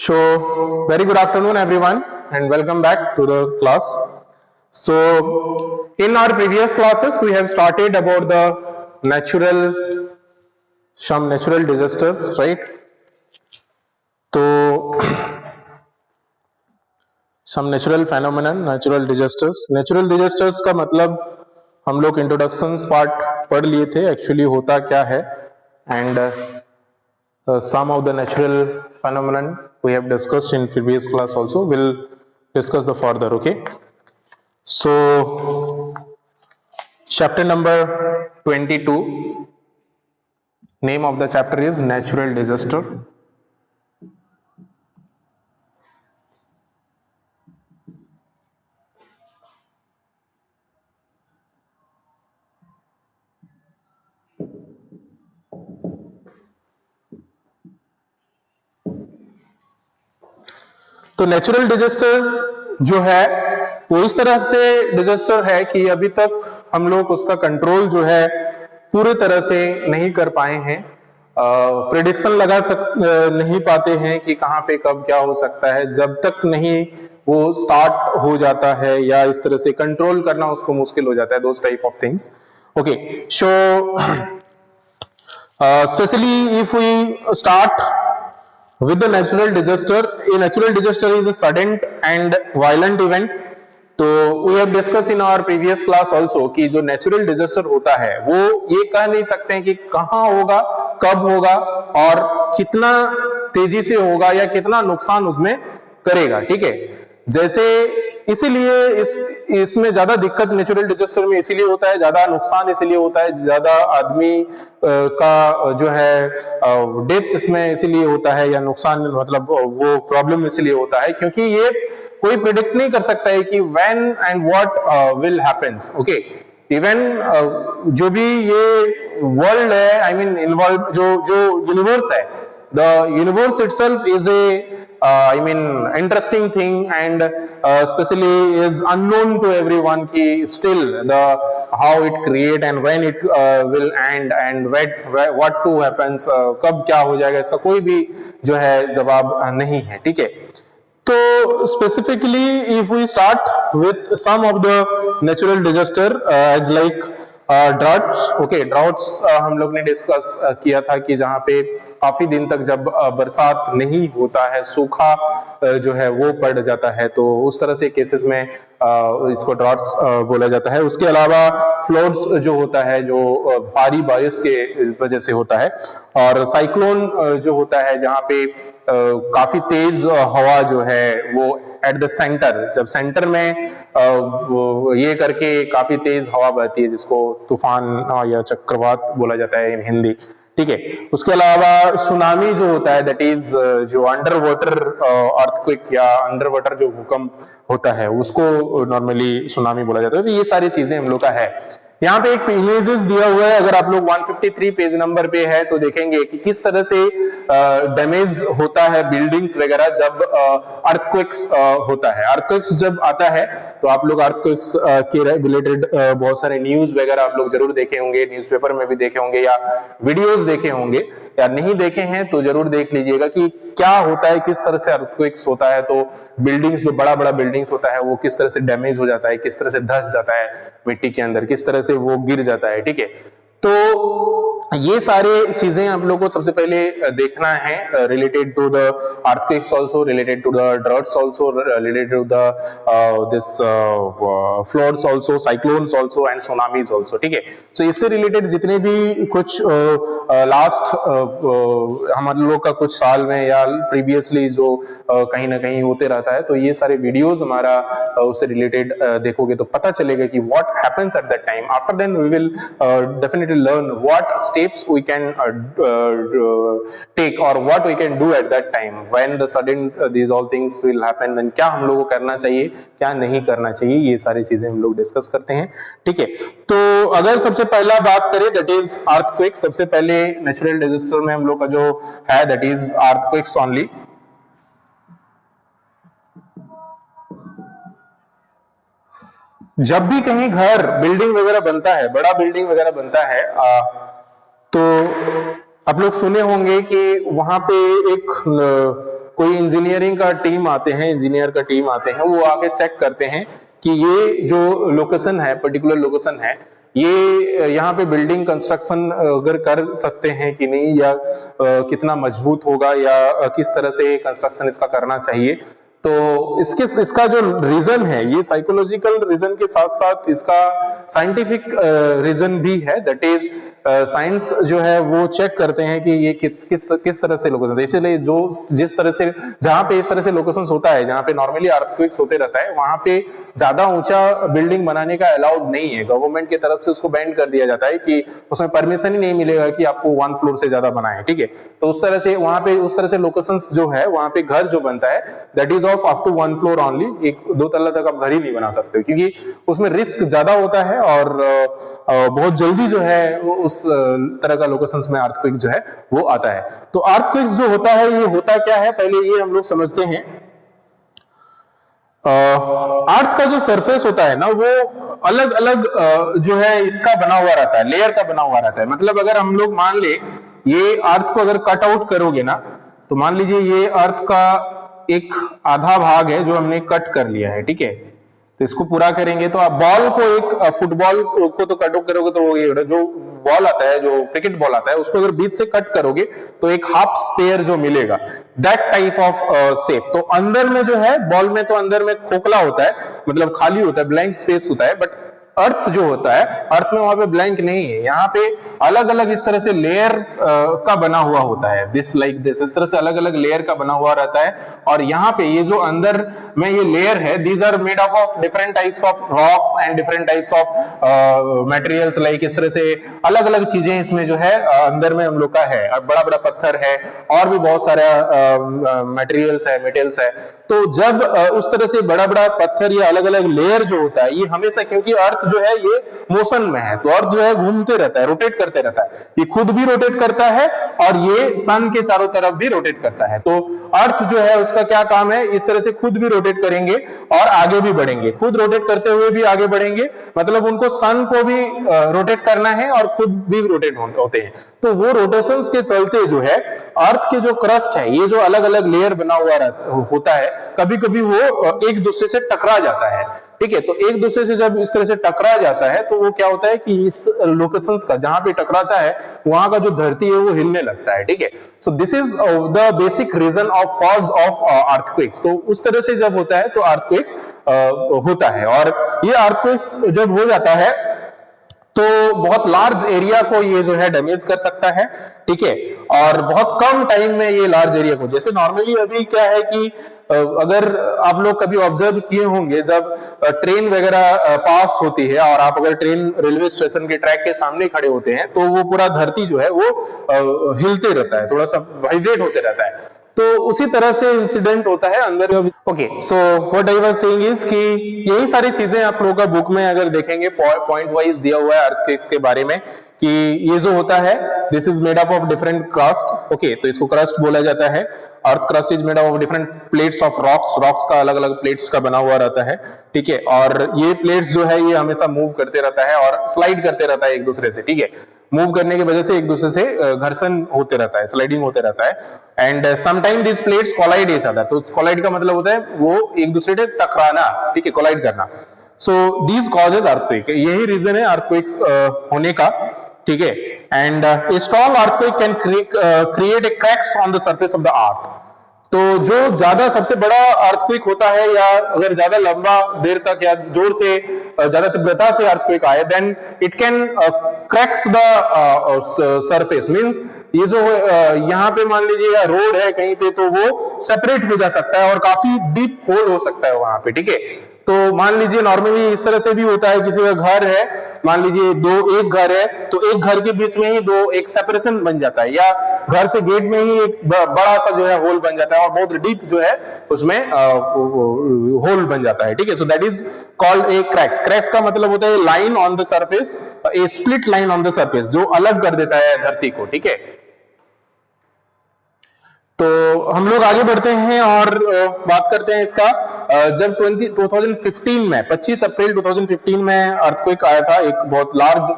So, very good afternoon, everyone, and welcome back to the class. So, in our previous classes, we have started about some natural disasters, right? So, some natural phenomenon, natural disasters. Natural disasters का मतलब हम लोग introductions part पढ़ लिए थे, actually होता क्या है, and some of the natural phenomenon we have discussed in previous class also. We'll discuss the further, okay? So, chapter number 22, name of the chapter is natural disaster. तो natural disaster जो है वो इस तरह से डिजास्टर है कि अभी तक हम लोग उसका कंट्रोल जो है पूरे तरह से नहीं कर पाए हैं, प्रेडिक्शन नहीं पाते हैं कि कहां पे कब क्या हो सकता है, जब तक नहीं वो स्टार्ट हो जाता है या इस तरह से कंट्रोल करना उसको मुश्किल हो जाता है, those type of things. Okay, so specially if we start with the natural disaster. A natural disaster is a sudden and violent event. तो we have discussed in our previous class also कि जो natural disaster होता है वो ये कह नहीं सकते हैं कि कहां होगा, कब होगा और कितना तेजी से होगा या कितना नुकसान उसमें करेगा. ठीक है, जैसे इसीलिए इसमें ज्यादा दिक्कत नेचुरल डिजास्टर में इसीलिए होता है, ज्यादा नुकसान इसलिए होता है, ज्यादा आदमी का जो है डेथ इसमें इसीलिए होता है या नुकसान मतलब वो प्रॉब्लम इसलिए होता है क्योंकि ये कोई प्रेडिक्ट नहीं कर सकता है कि when and what will happens. Okay, even जो भी ये वर्ल्ड है, आई मीन इन्वॉल्व जो यूनिवर्स है, the universe itself is a I mean interesting thing and especially is unknown to everyone ki still the how it create and when it will end and what to happens, कब क्या हो जाएगा इसका कोई भी जो है जवाब नहीं है. ठीक है, तो specifically if we start with some of the natural disaster as like droughts. Okay, droughts हम लोग ने डिस्कस किया था कि जहां पे काफी दिन तक जब बरसात नहीं होता है, सूखा जो है वो पड़ जाता है, तो उस तरह से केसेस में इसको ड्राउट्स बोला जाता है. उसके अलावा फ्लड्स जो होता है जो भारी बारिश के वजह से होता है, और साइक्लोन जो होता है जहां पे काफी तेज हवा जो है वो एट द सेंटर, जब सेंटर में ये करके काफी तेज हवा बहती है जिसको तूफान या चक्रवात बोला जाता है इन हिंदी. ठीक है, उसके अलावा सुनामी जो होता है दैट इज जो अंडर वाटर अर्थक्वेक या अंडर वाटर जो भूकंप होता है उसको नॉर्मली सुनामी बोला जाता है. तो ये सारी चीजें हम लोग का है. यहाँ पे एक इमेजेस दिया हुआ है, अगर आप लोग 153 पेज नंबर पे है तो देखेंगे कि किस तरह से डैमेज होता है बिल्डिंग्स वगैरह जब अर्थक्वेक्स होता है. अर्थक्वेक्स जब आता है तो आप लोग अर्थक्वेक्स के रिलेटेड बहुत सारे न्यूज वगैरह आप लोग जरूर देखे होंगे, न्यूज़पेपर में भी देखे होंगे या वीडियोस देखे होंगे, या नहीं देखे हैं तो जरूर देख लीजिएगा कि क्या होता है, किस तरह से अर्थक्वेक्स होता है. तो बिल्डिंग्स जो बड़ा बड़ा बिल्डिंग्स होता है वो किस तरह से डैमेज हो जाता है, किस तरह से धंस जाता है मिट्टी के अंदर, किस तरह से वो गिर जाता है. ठीक है, तो ये सारे चीजें आप लोगों को सबसे पहले देखना है related to the earthquakes also, related to the droughts also, related to the this floods also, cyclones also and tsunamis also. ठीक है, तो इससे रिलेटेड जितने भी कुछ लास्ट हम लोग का कुछ साल में या प्रीवियसली जो कहीं ना कहीं होते रहता है, तो ये सारे वीडियोस हमारा उससे रिलेटेड देखोगे तो पता चलेगा कि what happens at that time. After then we will definitely learn what steps we can take or what we can do at that time when the sudden these all things will happen. then क्या हम लोगों को करना चाहिए, क्या नहीं करना चाहिए, ये सारी चीजें हम लोग डिस्कस करते हैं. ठीक है, तो अगर सबसे पहला बात करें दैट इज अर्थक्वेक. सबसे पहले नेचुरल डिजास्टर में हम लोग का जो है दैट इज अर्थक्वेक्स ओनली. जब भी कहीं घर बिल्डिंग वगैरह बनता है, बड़ा बिल्डिंग वगैरह बनता है, तो आप लोग सुने होंगे कि वहां पे एक कोई इंजीनियरिंग का टीम आते हैं, इंजीनियर का टीम आते हैं, वो आके चेक करते हैं कि ये जो लोकेशन है, पर्टिकुलर लोकेशन है, ये यहाँ पे बिल्डिंग कंस्ट्रक्शन अगर कर सकते हैं कि नहीं, या कितना मजबूत होगा, या किस तरह से कंस्ट्रक्शन इसका करना चाहिए। तो इसका जो रीजन है, ये साइकोलॉजिकल रीजन के साथ साथ इसका साइंटिफिक रीजन भी है। दैट इज साइंस जो है वो चेक करते हैं कि ये किस तरह से लोकेशन, इसलिए जो जिस तरह से, जहां पे इस तरह से लोकेशन होता है, जहां पे नॉर्मली अर्थक्वेक्स होते रहता है, वहां पे ज्यादा ऊंचा बिल्डिंग बनाने का अलाउड नहीं है। गवर्नमेंट की तरफ से उसको बैंड कर दिया जाता है कि उसमें परमिशन ही नहीं मिलेगा कि आपको 1 फ्लोर से ज्यादा बनाए, ठीक है। तो उस तरह से वहां पे उस तरह से लोकेशंस जो है, वहां पे घर जो बनता है that is of up to 1 floor only. 1-2 तल्ला तक आप घर ही नहीं बना सकते, क्योंकि उसमें रिस्क ज्यादा होता है और बहुत जल्दी जो है उस तरह का लोकेशंस में अर्थक्वेक जो है वो आता है। तो अर्थक्वेक्स जो होता है, ये होता क्या है, पहले ये हम लोग समझते हैं। अर्थ का जो सरफेस होता है ना, वो अलग अलग जो है इसका बना हुआ रहता है, लेयर का बना हुआ रहता है। मतलब अगर हम लोग मान ले ये अर्थ को अगर कट आउट करोगे ना, तो मान लीजिए ये अर्थ का एक आधा भाग है जो हमने कट कर लिया है, ठीक है। तो इसको पूरा करेंगे तो आप बॉल को, एक फुटबॉल को तो कट करोगे तो ये जो बॉल आता है, जो क्रिकेट बॉल आता है, उसको अगर बीच से कट करोगे तो एक हाफ स्पेयर जो मिलेगा, दैट टाइप ऑफ शेप। तो अंदर में जो है बॉल में, तो अंदर में खोखला होता है, मतलब खाली होता है, ब्लैंक स्पेस होता है। बट अर्थ जो होता है, अर्थ में वहां पे ब्लैंक नहीं है, यहाँ पे अलग अलग इस तरह से लेयर का बना हुआ होता है, दिस लाइक दिस, इस तरह से अलग अलग लेयर का बना हुआ रहता है। और यहाँ पे ये जो अंदर में ये लेयर है, these are made up of different types of rocks and different types of materials, like इस तरह से अलग अलग चीजें इसमें जो है अंदर में हम लोग का है। बड़ा बड़ा पत्थर है और भी बहुत सारा मटेरियल्स है, मेटल्स है। तो जब उस तरह से बड़ा बड़ा पत्थर, ये अलग अलग लेयर जो होता है, ये हमेशा, क्योंकि अर्थ जो है ये मोशन में है, तो अर्थ जो है घूमते रहता है, रोटेट करते रहता है, ये खुद भी रोटेट करता है और ये सन के चारों तरफ भी रोटेट करता है। तो अर्थ जो है उसका क्या काम है, इस तरह से खुद भी रोटेट करेंगे और आगे भी बढ़ेंगे, खुद रोटेट करते हुए भी आगे बढ़ेंगे, मतलब उनको सन को भी रोटेट करना है और खुद भी रोटेट होते हैं। तो वो रोटेशंस के चलते जो है अर्थ के जो क्रस्ट है, ये जो अलग अलग लेयर बना हुआ होता है, कभी कभी वो एक दूसरे से टकरा जाता है, ठीक है। तो एक दूसरे से जब इस तरह से टकरा जाता है, तो वो क्या होता है कि इस लोकेशंस का, जहां पे टकराता है, वहां का जो धरती है वो हिलने लगता है, ठीक है। So this is the basic reason of cause of earthquakes. तो उस तरह से जब होता है तो अर्थक्वेक्स होता है। और ये अर्थक्वेक्स जब हो जाता है तो बहुत लार्ज एरिया को ये जो है डैमेज कर सकता है, ठीक है। और बहुत कम टाइम में ये लार्ज एरिया को, जैसे नॉर्मली अभी क्या है कि अगर आप लोग कभी ऑब्जर्व किए होंगे, जब ट्रेन वगैरह पास होती है और आप अगर ट्रेन रेलवे स्टेशन के ट्रैक के सामने खड़े होते हैं, तो वो पूरा धरती जो है वो हिलते रहता है, थोड़ा सा वाइब्रेट होते रहता है। तो उसी तरह से इंसिडेंट होता है अंदर। Okay, so what I was saying is कि यही सारी चीजें आप लोगों का बुक में अगर देखेंगे पॉइंट वाइज दिया हुआ है अर्थक्वेक्स के बारे में, कि ये जो होता है, this is made up of different crust. Okay, तो इसको क्रस्ट बोला जाता है। Earth crust is made up of different plates of rocks का अलग अलग प्लेट्स का बना हुआ रहता है, ठीक है। और ये प्लेट्स जो है ये हमेशा मूव करते रहता है और स्लाइड करते रहता है एक दूसरे से, ठीक है। मूव करने की वजह से एक दूसरे से घर्षण होते रहता है, स्लाइडिंग होते रहता है। And sometime this plates collide each other. तो कोलाइड का मतलब होता है वो एक दूसरे से टकराना, ठीक है, कोलाइड करना। सो दीज कॉजेज अर्थक्वेक, यही रीजन है अर्थक्वेक्स होने का, ठीक है। And strong earthquake can create a cracks on the surface of the earth. तो जो ज्यादा सबसे बड़ा अर्थक्वेक होता है, या अगर ज्यादा लंबा देर तक या जोर से ज्यादा तीव्रता से अर्थक्वेक आए, then it can cracks the surface. Means ये जो यहाँ पे मान लीजिए रोड है कहीं पे, तो वो सेपरेट हो जा सकता है और काफी डीप होल हो सकता है वहां पे, ठीक है। तो मान लीजिए नॉर्मली इस तरह से भी होता है, किसी का घर है, मान लीजिए एक घर है, तो एक घर के बीच में ही एक सेपरेशन बन जाता है, या घर से गेट में ही एक बड़ा सा जो है होल बन जाता है और बहुत डीप जो है उसमें होल बन जाता है, ठीक है। So that is called a cracks. Cracks का मतलब होता है line on the surface, A split line on the surface, जो अलग कर देता है धरती को, ठीक है। तो हम लोग आगे बढ़ते हैं और बात करते हैं इसका। जब 2015 में 25 अप्रैल 2015 में अर्थक्वेक आया था, एक बहुत लार्ज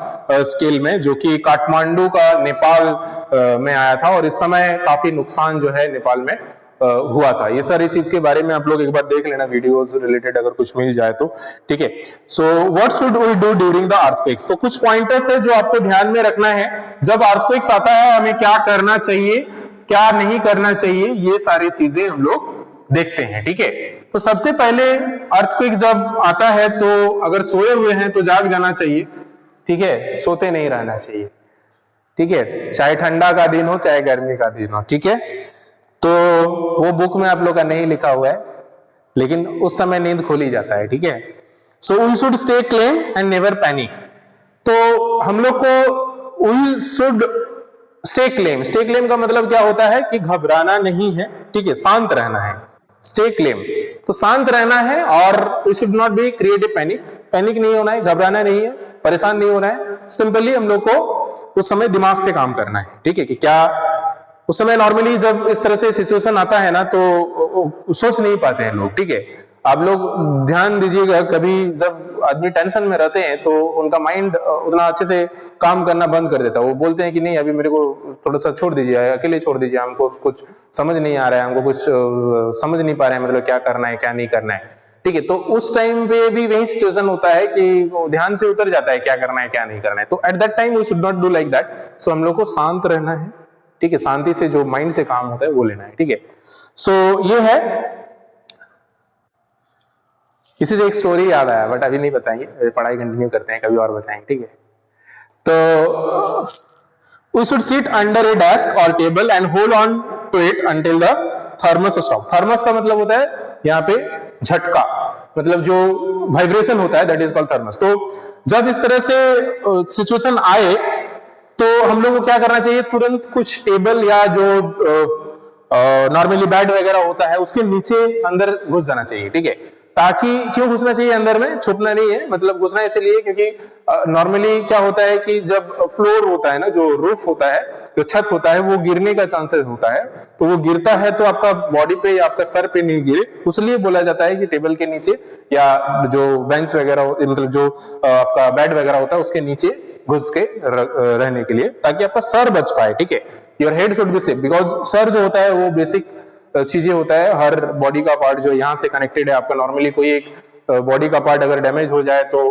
स्केल में, जो कि काठमांडू का नेपाल में आया था। और इस समय काफी नुकसान जो है नेपाल में हुआ था। ये सारी चीज के बारे में आप लोग एक बार देख लेना वीडियोस रिलेटेड अगर कुछ मिल जाए तो, ठीक है। So what should we do during the earthquakes, तो कुछ पॉइंटर्स है जो आपको ध्यान में रखना है। जब अर्थक्वेक्स आता है हमें क्या करना चाहिए, क्या नहीं करना चाहिए, ये सारी चीजें हम लोग देखते हैं, ठीक है। तो सबसे पहले अर्थक्वेक जब आता है तो अगर सोए हुए हैं तो जाग जाना चाहिए, ठीक है, सोते नहीं रहना चाहिए, ठीक है, चाहे ठंडा का दिन हो चाहे गर्मी का दिन हो, ठीक है। तो वो बुक में आप लोग का नहीं लिखा हुआ है, लेकिन उस समय नींद खोली जाता है, ठीक है। So we should stay calm and never panic, तो हम लोग को we should stay calm, stay calm का मतलब क्या होता है कि घबराना नहीं है, ठीक है, शांत रहना है। स्टे क्लेम तो शांत रहना है, और we should not be create a panic, panic नहीं होना है, घबराना नहीं है, परेशान नहीं होना है। सिंपली हम लोग को उस समय दिमाग से काम करना है, ठीक है, कि क्या उस समय नॉर्मली जब इस तरह से सिचुएशन आता है ना तो सोच नहीं पाते हैं लोग, ठीक है। आप लोग ध्यान दीजिएगा, कभी जब आदमी टेंशन में रहते हैं तो उनका माइंड उतना अच्छे से काम करना बंद कर देता है। वो बोलते हैं कि नहीं अभी मेरे को थोड़ा सा छोड़ दीजिए, अकेले छोड़ दीजिए, हमको कुछ समझ नहीं आ रहा है, हमको कुछ समझ नहीं पा रहे हैं, मतलब क्या करना है क्या नहीं करना है, ठीक है। तो उस टाइम पे भी वही सिचुएशन होता है कि ध्यान से उतर जाता है क्या करना है क्या नहीं करना है। तो at that time we should not do like that. So हम लोग को शांत रहना है, ठीक है, शांति से जो माइंड से काम होता है वो लेना है, ठीक है। सो ये है, इसी से एक स्टोरी याद आया बट अभी नहीं बताएंगे, पढ़ाई कंटिन्यू करते हैं, कभी और बताएंगे, ठीक है। तो we should sit under a desk और table and hold on to it until the tremors stop. Tremors का मतलब होता है यहाँ पे झटका, मतलब जो वाइब्रेशन होता है दैट इज कॉल्ड थर्मस। तो जब इस तरह से सिचुएशन आए तो हम लोग को क्या करना चाहिए, तुरंत कुछ टेबल या जो नॉर्मली बेड वगैरह होता है उसके नीचे अंदर घुस जाना चाहिए, ठीक है। ताकि क्यों घुसना चाहिए अंदर में, छुपना नहीं है, मतलब घुसना इसलिए क्योंकि नॉर्मली क्या होता है कि जब फ्लोर होता है ना, जो रूफ होता है, जो छत होता है, वो गिरने का चांसेस होता है। तो वो गिरता है तो आपका बॉडी पे या आपका सर पे नहीं गिरे, उसलिए बोला जाता है कि टेबल के नीचे या जो बेंच वगैरह, मतलब जो आपका बेड वगैरह होता है उसके नीचे घुस के रहने के लिए, ताकि आपका सर बच पाए, ठीक है। Your head should be safe, because sir जो होता है वो बेसिक चीजें होता है, हर बॉडी का पार्ट जो यहाँ से कनेक्टेड है आपका। नॉर्मली कोई एक बॉडी का पार्ट अगर डैमेज हो जाए तो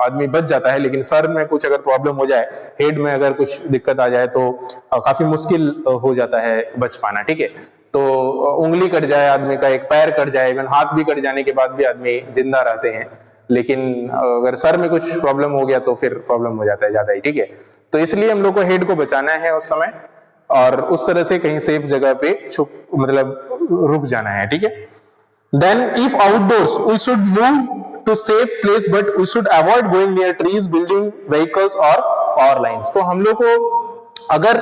आदमी बच जाता है, लेकिन सर में कुछ अगर प्रॉब्लम हो जाए, हेड में अगर कुछ दिक्कत आ जाए तो काफी मुश्किल हो जाता है बच पाना, ठीक है। तो उंगली कट जाए आदमी का, एक पैर कट जाए, इवन हाथ भी कट जाने के बाद भी आदमी जिंदा रहते हैं, लेकिन अगर सर में कुछ प्रॉब्लम हो गया तो फिर प्रॉब्लम हो जाता है ज्यादा ही, ठीक है। तो इसलिए हम लोग को हेड को बचाना है उस समय, और उस तरह से कहीं सेफ जगह पे छुप, मतलब रुक जाना है, ठीक है। Then if outdoors we should move to safe place, but we should avoid going near trees, building, vehicles और पावर लाइंस। तो हम लोग को अगर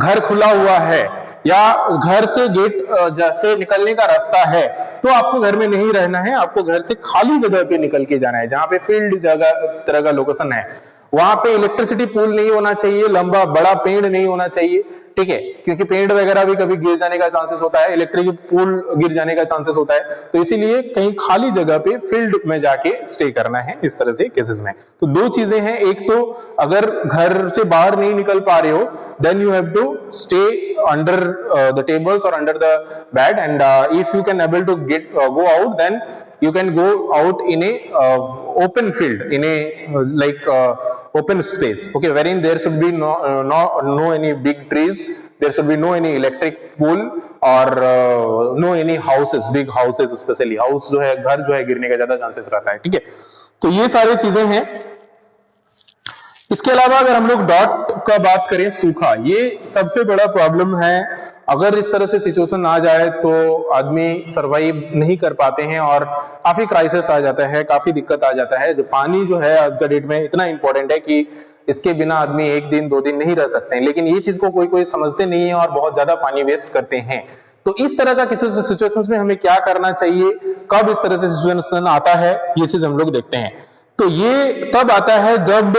घर खुला हुआ है या घर से गेट से निकलने का रास्ता है तो आपको घर में नहीं रहना है, आपको घर से खाली जगह पे निकल के जाना है, जहां पे फील्ड जगह तरह का लोकेशन है। वहां पे इलेक्ट्रिसिटी पोल नहीं होना चाहिए, लंबा बड़ा पेड़ नहीं होना चाहिए, ठीक है, क्योंकि पेड़ वगैरह भी कभी गिर जाने का चांसेस होता है, इलेक्ट्रिक पोल गिर जाने का चांसेस होता है। तो इसीलिए कहीं खाली जगह पे फील्ड में जाके स्टे करना है इस तरह से केसेस में। तो दो चीजें हैं, एक तो अगर घर से बाहर नहीं निकल पा रहे हो then you have to stay under the tables और under the bed, and if you can able to get go out then you can go out in a open field, in a open space, okay, wherein there should be no any big trees, there should be no any electric pole or no any houses, big houses, especially house जो है, घर जो है गिरने का ज्यादा chances रहता है, ठीक है। तो ये सारी चीजें हैं। इसके अलावा अगर हम लोग डॉट का बात करें, सूखा, ये सबसे बड़ा प्रॉब्लम है। अगर इस तरह से सिचुएशन आ जाए तो आदमी सरवाइव नहीं कर पाते हैं और काफी क्राइसिस आ जाता है, काफी दिक्कत आ जाता है। जो पानी जो है आज का डेट में इतना इंपॉर्टेंट है कि इसके बिना आदमी एक दिन दो दिन नहीं रह सकते हैं, लेकिन ये चीज को कोई कोई समझते नहीं है और बहुत ज्यादा पानी वेस्ट करते हैं। तो इस तरह का किसी सिचुएशंस में हमें क्या करना चाहिए, कब इस तरह से सिचुएशन आता है, ये चीज हम लोग देखते हैं। तो ये तब आता है जब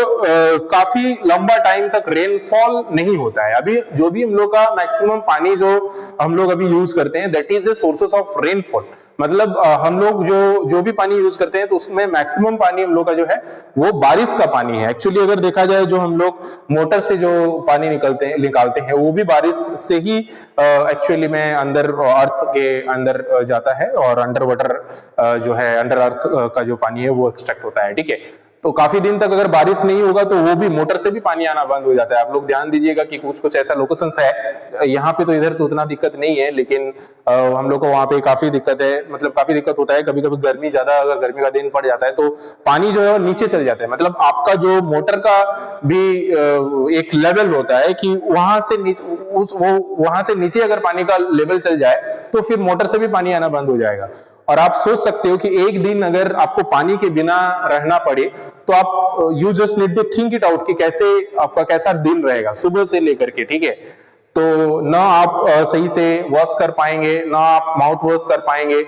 काफी लंबा टाइम तक रेनफॉल नहीं होता है। अभी जो भी हम लोग का मैक्सिमम पानी जो हम लोग अभी यूज करते हैं, that is a sources of rainfall. मतलब हम लोग जो भी पानी यूज करते हैं तो उसमें मैक्सिमम पानी हम लोग का जो है वो बारिश का पानी है। एक्चुअली अगर देखा जाए, जो हम लोग मोटर से जो पानी निकालते हैं वो भी बारिश से ही एक्चुअली में अंदर अर्थ के अंदर जाता है, और अंडर वाटर जो है अंडर अर्थ का जो पानी है वो एक्सट्रैक्ट होता है। ठीक है, तो काफी दिन तक अगर बारिश नहीं होगा तो वो भी मोटर से भी पानी आना बंद हो जाता है। आप लोग ध्यान दीजिएगा कि कुछ कुछ ऐसा लोकेशंस है, यहाँ पे तो इधर तो उतना दिक्कत नहीं है, लेकिन हम लोग को वहां पे काफी दिक्कत है। मतलब काफी दिक्कत होता है, कभी कभी गर्मी ज्यादा, अगर गर्मी का दिन पड़ जाता है तो पानी जो है नीचे चल जाता है। मतलब आपका जो मोटर का भी एक लेवल होता है कि वहां से नीचे अगर पानी का लेवल चल जाए तो फिर मोटर से भी पानी आना बंद हो जाएगा। और आप सोच सकते हो कि एक दिन अगर आपको पानी के बिना रहना पड़े तो आप you just need to think it out कि कैसे आपका कैसा दिन रहेगा सुबह से लेकर के। ठीक है, तो ना आप सही से वॉश कर पाएंगे, ना आप माउथ वॉश कर पाएंगे।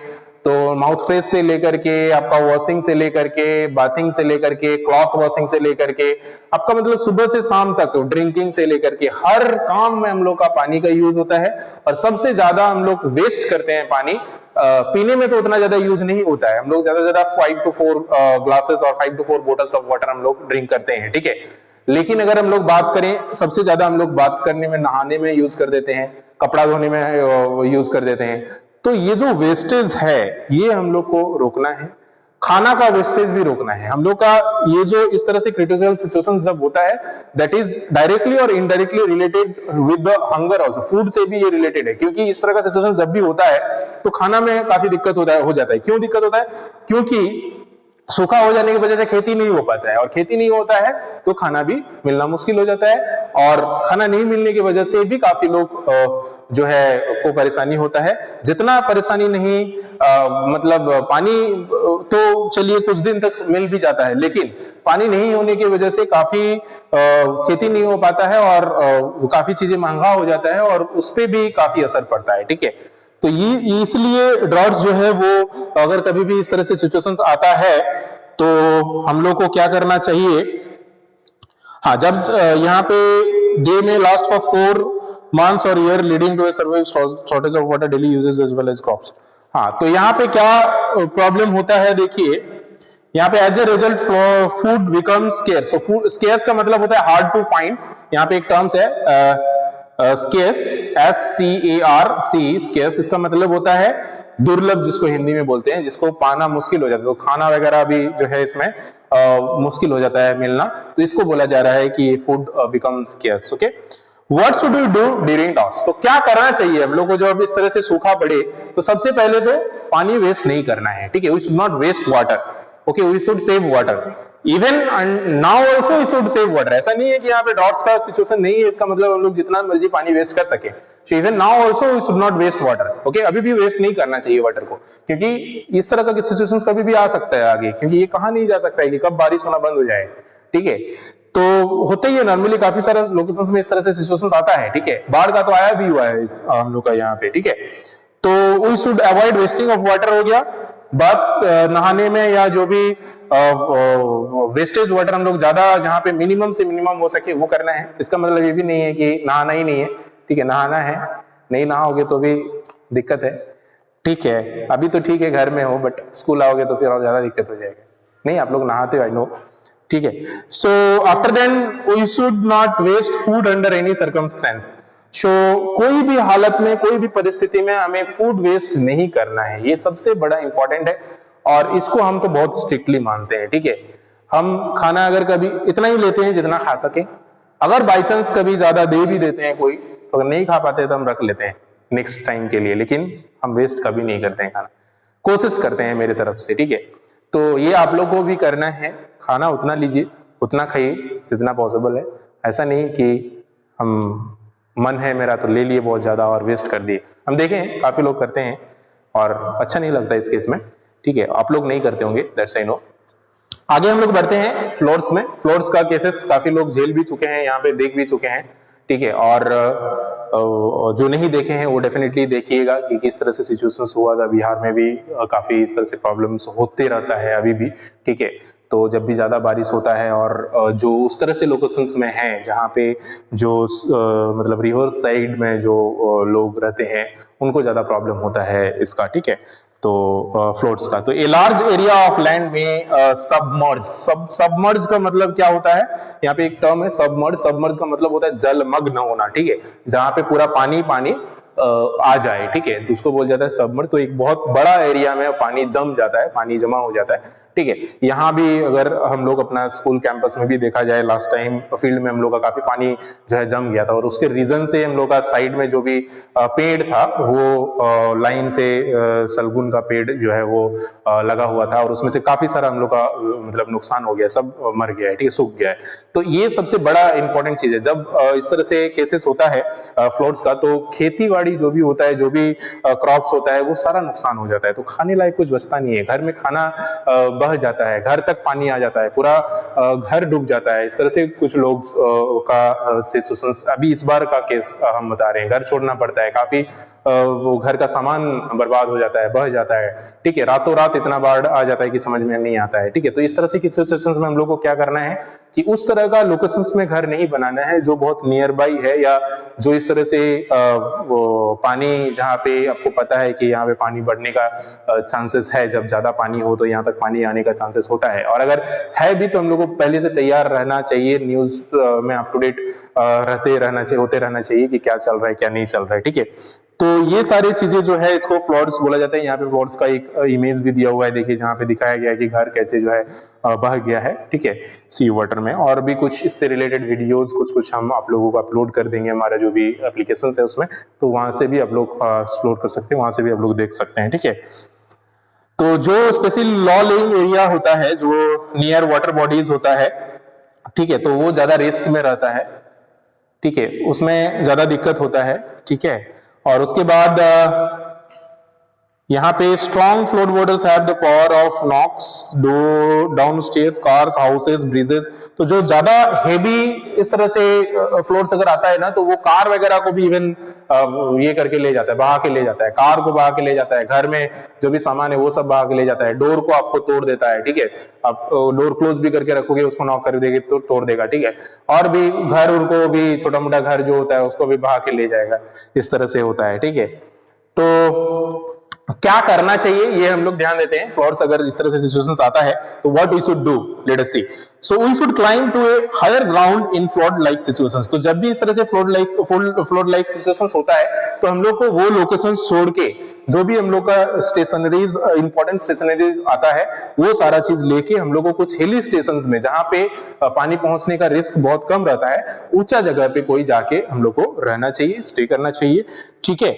तो माउथ फ्रेश से लेकर के आपका वॉशिंग से लेकर के बाथिंग से लेकर के क्लॉथ वॉशिंग से लेकर के आपका मतलब सुबह से शाम तक ड्रिंकिंग से लेकर के हर काम में हम लोग का पानी का यूज होता है। और सबसे ज्यादा हम लोग वेस्ट करते हैं पानी। पीने में तो उतना ज्यादा यूज नहीं होता है, हम लोग ज्यादा से ज्यादा 5 to 4 ग्लासेस और 5 to 4 बोटल्स ऑफ वाटर हम लोग ड्रिंक करते हैं। ठीक है, लेकिन अगर हम लोग बात करें, सबसे ज्यादा हम लोग बात करने में नहाने में यूज कर देते हैं, कपड़ा धोने में यूज कर देते हैं। तो ये जो वेस्टेज है ये हम लोग को रोकना है। खाना का वेस्टेज भी रोकना है हम लोग का। ये जो इस तरह से क्रिटिकल सिचुएशन जब होता है, दैट इज डायरेक्टली और indirectly related with the hunger also. Food से भी ये रिलेटेड है, क्योंकि इस तरह का सिचुएशन जब भी होता है तो खाना में काफी दिक्कत हो जाता है। क्यों दिक्कत होता है? क्योंकि सूखा हो जाने की वजह से खेती नहीं हो पाता है, और खेती नहीं होता है तो खाना भी मिलना मुश्किल हो जाता है। और खाना नहीं मिलने की वजह से भी काफी लोग जो है को परेशानी होता है। जितना परेशानी नहीं मतलब पानी तो चलिए कुछ दिन तक मिल भी जाता है, लेकिन पानी नहीं होने की वजह से काफी खेती नहीं हो पाता है, और काफी चीजें महंगा हो जाता है, और उस पर भी काफी असर पड़ता है। ठीक है, तो ये इसलिए ड्रॉट्स जो है वो अगर कभी भी इस तरह से सिचुएशन आता है तो हम लोग को क्या करना चाहिए। हाँ, जब यहाँ पे they may last for 4 months और year leading to a survive shortage of water daily uses as well as crops. हाँ, तो यहाँ पे क्या प्रॉब्लम होता है, देखिए यहाँ पे as a result food become scarce. So food scarce का मतलब होता है हार्ड टू फाइंड। यहाँ पे एक टर्म्स है स्केर्स, SCARC, स्केर्स। इसका मतलब होता है दुर्लभ, जिसको हिंदी में बोलते हैं, जिसको पाना मुश्किल हो जाता है। तो खाना वगैरह भी जो है इसमें मुश्किल हो जाता है मिलना, तो इसको बोला जा रहा है कि food become scarce. Okay, what should you do during droughts? तो क्या करना चाहिए हम लोग को जब इस तरह से सूखा पड़े? तो सबसे पहले तो पानी वेस्ट नहीं करना है। ठीक है, we should not waste water. Okay, we should save water. Even now also we should save water. ऐसा नहीं है कि यहाँ पे ड्राउट्स का सिचुएशन नहीं है, इसका मतलब हम लोग जितना मर्जी पानी वेस्ट कर सके। So even now also we should not waste water. Okay, अभी भी वेस्ट नहीं करना चाहिए वाटर को, क्योंकि इस तरह का सिचुएशन कभी भी आ सकता है आगे, क्योंकि ये कहा नहीं जा सकता है कि कब बारिश होना बंद हो जाए। ठीक है, तो होता ही है नॉर्मली, काफी सारे लोकेशंस में इस तरह से सिचुएशंस आता है। ठीक है, बाढ़ का तो आया भी हुआ है हम लोग का यहाँ पे। ठीक है, तो we should avoid wasting of water हो गया। बात नहाने में या जो भी वेस्टेज वाटर हम लोग ज्यादा जहां पे मिनिमम से मिनिमम हो सके वो करना है। इसका मतलब ये भी नहीं है कि नहाना ही नहीं है। ठीक है, नहाना है, नहीं नहाओगे तो भी दिक्कत है। ठीक है, अभी तो ठीक है घर में हो, बट स्कूल आओगे तो फिर और ज्यादा दिक्कत हो जाएगा। नहीं, आप लोग नहाते हो, आई नो। ठीक है, so after then we should not waste food under any circumstance. So कोई भी हालत में, कोई भी परिस्थिति में हमें फूड वेस्ट नहीं करना है। ये सबसे बड़ा इंपॉर्टेंट है, और इसको हम तो बहुत स्ट्रिक्टली मानते हैं। ठीक है, हम खाना अगर कभी इतना ही लेते हैं जितना खा सके। अगर बाई चांस कभी ज्यादा दे भी देते हैं कोई, तो अगर नहीं खा पाते तो हम रख लेते हैं नेक्स्ट टाइम के लिए, लेकिन हम वेस्ट कभी नहीं करते हैं खाना। कोशिश करते हैं मेरी तरफ से। ठीक है, तो ये आप लोग को भी करना है। खाना उतना लीजिए, उतना खाइए जितना पॉसिबल है। ऐसा नहीं कि हम मन है मेरा तो ले लिए बहुत ज्यादा और वेस्ट कर दिए। हम देखें काफी लोग करते हैं और अच्छा नहीं लगता इस केस में। ठीक है, आप लोग नहीं करते होंगे, दैट्स आई नो। आगे हम लोग बढ़ते हैं फ्लोर्स में। फ्लोर्स का केसेस काफी लोग झेल भी चुके हैं, यहाँ पे देख भी चुके हैं। ठीक है। और जो नहीं देखे हैं वो डेफिनेटली देखिएगा कि किस तरह से सिचुएशंस हुआ था बिहार में भी, काफी इस तरह से प्रॉब्लम्स होते रहता है अभी भी, ठीक है। तो जब भी ज्यादा बारिश होता है और जो उस तरह से लोकेशंस में है जहाँ पे जो मतलब रिवर्स साइड में जो लोग रहते हैं उनको ज्यादा प्रॉब्लम होता है इसका, ठीक है। तो फ्लोड्स का, तो a large area of land में सबमर्ज, सबमर्ज का मतलब क्या होता है, यहाँ पे एक टर्म है सबमर्ज, सबमर्ज का मतलब होता है जलमग्न होना, ठीक है, जहां पे पूरा पानी पानी आ जाए, ठीक है, तो उसको बोल जाता है सबमर्ज। तो एक बहुत बड़ा एरिया में पानी जम जाता है, पानी जमा हो जाता है, ठीक है। यहाँ भी अगर हम लोग अपना स्कूल कैंपस में भी देखा जाए, लास्ट टाइम फील्ड में हम लोग का काफी पानी जो है जम गया था, और उसके रीजन से हम लोग का साइड में जो भी पेड़ था वो लाइन से सलगुन का पेड़ जो है वो लगा हुआ था, और उसमें से काफी सारा हम लोग का मतलब नुकसान हो गया, सब मर गया है, ठीक है, सूख गया है। तो ये सबसे बड़ा इंपॉर्टेंट चीज है। जब इस तरह से केसेस होता है फ्लड्स का, तो खेती बाड़ी जो भी होता है, जो भी क्रॉप्स होता है, वो सारा नुकसान हो जाता है। तो खाने लायक कुछ बचता नहीं है, घर में खाना बह जाता है, घर तक पानी आ जाता है, पूरा घर डूब जाता है। इस तरह से कुछ लोग का सिचुएशंस, अभी इस बार का केस हम बता रहे हैं, घर छोड़ना पड़ता है, काफी वो घर का सामान बर्बाद हो जाता है, बह जाता है, ठीक है, रातों रात इतना बाढ़ आ जाता है कि समझ में नहीं आता है, ठीक है। तो इस तरह से की सिचुएशंस में हम लोग को क्या करना है कि उस तरह का लोकेशंस में घर नहीं बनाना है जो बहुत नियर बाई है, या जो इस तरह से वो पानी जहाँ पे आपको पता है कि यहाँ पे पानी बढ़ने का चांसेस है, जब ज्यादा पानी हो तो यहाँ तक पानी आने का चांसेस होता है, और अगर है भी तो हम लोग को पहले से तैयार रहना चाहिए, न्यूज में अप टू डेट रहते रहना चाहिए, होते रहना चाहिए कि क्या चल रहा है क्या नहीं चल रहा है, ठीक है। तो ये सारी चीजें जो है इसको फ्लड्स बोला जाता है। यहाँ पे फ्लड्स का एक इमेज भी दिया हुआ है, देखिए, जहाँ पे दिखाया गया है कि घर कैसे जो है बह गया है, ठीक है, सी वाटर में। और भी कुछ इससे रिलेटेड वीडियोस कुछ हम आप लोगों को अपलोड कर देंगे, हमारा जो भी एप्लीकेशन है उसमें, तो वहां से भी आप लोग एक्सप्लोर कर सकते हैं, वहां से भी आप लोग देख सकते हैं, ठीक है। तो जो स्पेशल लॉ लेइंग एरिया होता है, जो नियर वाटर बॉडीज होता है, ठीक है, तो वो ज्यादा रिस्क में रहता है, ठीक है, उसमें ज्यादा दिक्कत होता है, ठीक है। और उसके बाद यहाँ पे strong flood waters have the power of knocks down stairs, cars, houses, bridges. तो जो ज्यादा हेवी इस तरह से फ्लोड्स अगर आता है ना, तो वो कार वगैरह को भी इवन ये करके ले जाता है, बहा के ले जाता है, कार को बहा के ले जाता है, घर में जो भी सामान है वो सब बहा के ले जाता है, डोर को आपको तोड़ देता है, ठीक है, आप डोर क्लोज भी करके रखोगे, उसको नॉक कर देगे तो तोड़ देगा, ठीक है। और भी घर उनको भी, छोटा मोटा घर जो होता है उसको भी बहा के ले जाएगा, इस तरह से होता है, ठीक है। तो क्या करना चाहिए ये हम लोग ध्यान देते हैं। फ्लड्स अगर इस तरह से सिचुएशंस आता है तो what we should do, let us see. So we should climb to a higher ground in flood like situations. तो जब भी इस तरह से फ्लड लाइक सिचुएशंस होता है तो हम लोग को वो लोकेशंस छोड़ के जो भी हम लोग का स्टेशनरीज, इंपॉर्टेंट स्टेशनरीज आता है, वो सारा चीज लेके हम लोग को कुछ हिली स्टेशंस में, जहां पे पानी पहुंचने का रिस्क बहुत कम रहता है, ऊंचा जगह पे कोई जाके हम लोग को रहना चाहिए, स्टे करना चाहिए, ठीक है।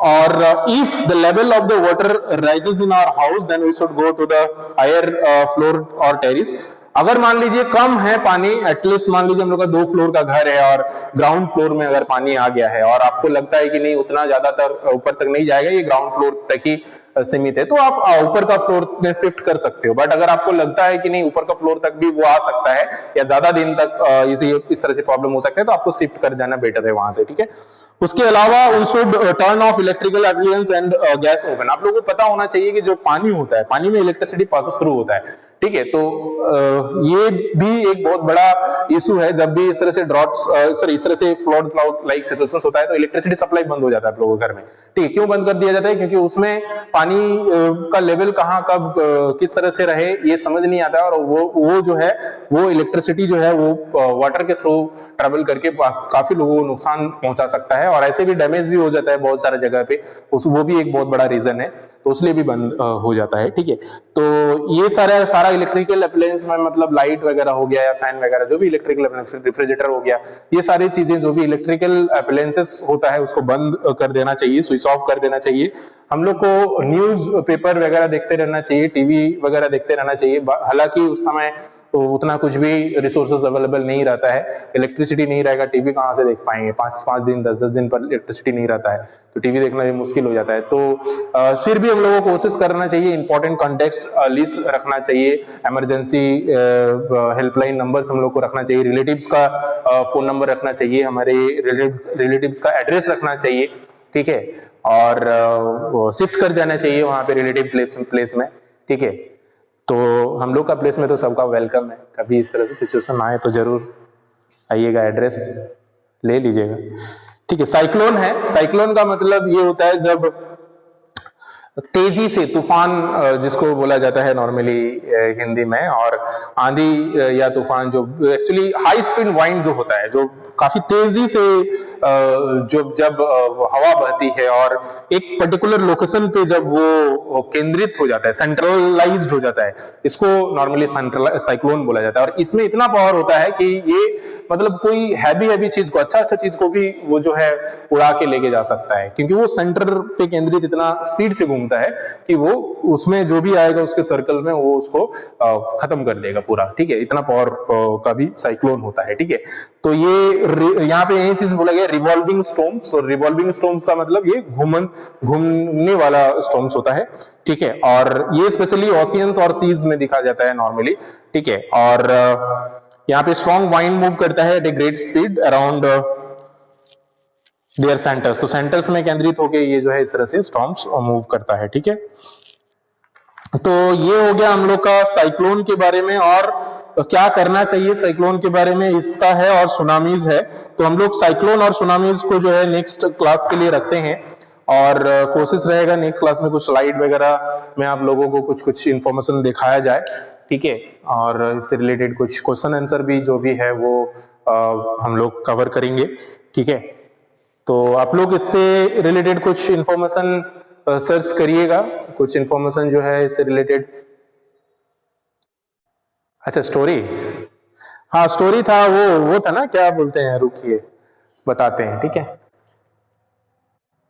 और if the level of the water rises in our house, then we should go to the higher floor और टेरिस। अगर मान लीजिए कम है पानी, एटलीस्ट मान लीजिए हम लोग का 2 फ्लोर का घर है और ग्राउंड फ्लोर में अगर पानी आ गया है और आपको लगता है कि नहीं उतना ज्यादातर ऊपर तक नहीं जाएगा, ये ग्राउंड फ्लोर तक ही सीमित है, तो आप ऊपर का फ्लोर में शिफ्ट कर सकते हो। बट अगर आपको लगता है कि नहीं ऊपर का फ्लोर तक भी वो आ सकता है या ज्यादा दिन तक इस तरह से प्रॉब्लम हो सकता है, तो आपको शिफ्ट कर जाना बेटर है वहां से, ठीक है। उसके अलावा we should turn off electrical appliance and gas oven. आप लोगों को पता होना चाहिए कि जो पानी होता है, पानी में इलेक्ट्रिसिटी पासेस थ्रू होता है, ठीक है। तो ये भी एक बहुत बड़ा इशू है। जब भी इस तरह से इस तरह से फ्लड लाइक सिचुएशंस होता है तो इलेक्ट्रिसिटी सप्लाई बंद हो जाता है आप लोगों के घर में, ठीक है। क्यों बंद कर दिया जाता है? क्योंकि उसमें पानी का लेवल कहाँ कब किस तरह से रहे ये समझ नहीं आता, और वो जो है वो इलेक्ट्रिसिटी जो है वो वाटर के थ्रू ट्रेवल करके काफी लोगों को नुकसान पहुंचा सकता है, और ऐसे भी डैमेज भी हो जाता है बहुत सारे जगह पे, वो भी एक बहुत बड़ा रीजन है, तो उसलिए भी बंद हो जाता है, ठीक है। तो ये सारा इलेक्ट्रिकल अप्लायंस में, मतलब लाइट वगैरह हो गया या फैन वगैरह, जो भी इलेक्ट्रिकल रेफ्रिजरेटर हो गया, ये सारी चीजें जो भी इलेक्ट्रिकल अप्लायंसेस होता है उसको बंद कर देना चाहिए, स्विच ऑफ कर देना चाहिए। हम लोग को न्यूज पेपर वगैरह देखते रहना चाहिए, टीवी वगैरह देखते रहना चाहिए। हालांकि तो उतना कुछ भी रिसोर्सेज अवेलेबल नहीं रहता है, इलेक्ट्रिसिटी नहीं रहेगा, टीवी कहाँ से देख पाएंगे, 5 दिन 10 दिन पर इलेक्ट्रिसिटी नहीं रहता है तो टीवी देखना भी मुश्किल हो जाता है। तो फिर भी हम लोगों को कोशिश करना चाहिए, इंपॉर्टेंट कॉन्टेक्स्ट लिस्ट रखना चाहिए, इमरजेंसी हेल्पलाइन नंबर्स हम लोग को रखना चाहिए, रिलेटिव्स का फोन नंबर रखना चाहिए, हमारे रिलेटिव्स का एड्रेस रखना चाहिए, ठीक है, और शिफ्ट कर जाना चाहिए वहां पे रिलेटिव प्लेस में, ठीक है। तो हम लोग का प्लेस में तो सबका वेलकम है, कभी इस तरह से सिचुएशन आए तो जरूर आइएगा, एड्रेस ले लीजिएगा, ठीक है। साइक्लोन है, साइक्लोन का मतलब ये होता है जब तेजी से तूफान जिसको बोला जाता है नॉर्मली हिंदी में, और आंधी या तूफान जो एक्चुअली हाई स्पीड वाइंड जो होता है, जो काफी तेजी से जब हवा बहती है और एक पर्टिकुलर लोकेशन पे जब वो केंद्रित हो जाता है, सेंट्रलाइज्ड हो जाता है, इसको नॉर्मली साइक्लोन बोला जाता है। और इसमें इतना पावर होता है कि ये मतलब कोई हैवी चीज को, अच्छा चीज को भी वो जो है उड़ा के लेके जा सकता है, क्योंकि वो सेंटर पे केंद्रित इतना स्पीड से घूमता है कि वो उसमें जो भी आएगा उसके सर्कल में वो उसको खत्म कर देगा पूरा, ठीक है। इतना पावर का भी साइक्लोन होता है, ठीक है। तो ये यहाँ पे यही चीज बोला गया रिवॉल्विंग स्टॉर्म्स, और रिवॉल्विंग स्टॉर्म्स का मतलब ये घूमने वाला स्टॉर्म्स होता है, ठीक है। और ये स्पेशली ओशियंस और सीज में दिखा जाता है नॉर्मली, ठीक है। और यहाँ पे स्ट्रॉन्ग वाइंड मूव करता है at a great speed around their centres, तो सेंटर्स में केंद्रित होकर ये जो है इस तरह से स्टॉर्म्स मूव करता है, ठीक है। तो ये हो गया हम लोग का साइक्लोन के बारे में, और क्या करना चाहिए साइक्लोन के बारे में इसका है, और सुनामीज है। तो हम लोग साइक्लोन और सुनामीज को जो है नेक्स्ट क्लास के लिए रखते हैं, और कोशिश रहेगा नेक्स्ट क्लास में कुछ स्लाइड वगैरह में आप लोगों को कुछ इंफॉर्मेशन दिखाया जाए, ठीक है। और इससे रिलेटेड कुछ क्वेश्चन आंसर भी जो भी है वो हम लोग कवर करेंगे, ठीक है। तो आप लोग इससे रिलेटेड कुछ इंफॉर्मेशन सर्च करिएगा, कुछ इंफॉर्मेशन जो है इससे रिलेटेड। अच्छा, स्टोरी, हाँ स्टोरी था, वो था ना, क्या बोलते हैं, रुकिए बताते हैं, ठीक है।